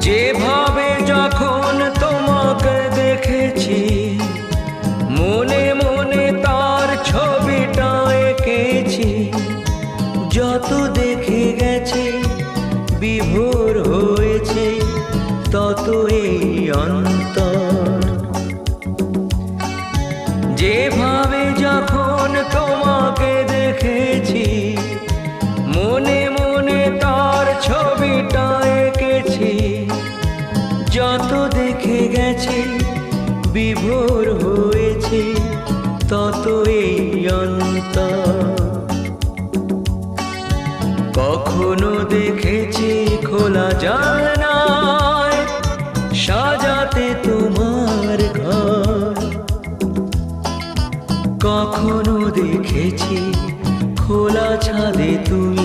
যেভাবে যখন তোমাকে দেখেছি, মনে মনে তার ছবিটা এঁকেছি। যত দেখে গেছে বিভোর হয়েছে তত এই অন্তর। যেভাবে যখন তোমাকে দেখেছি, মনে মনে তার ছবিটা এঁকেছি। যত দেখে গেছে বিভোর হয়েছে তত এই অন্তর। কখনো দেখেছি খোলা জানালায় সাজাতে তোমার ঘর। কখনো দেখেছি খোলা ছাদে তুমি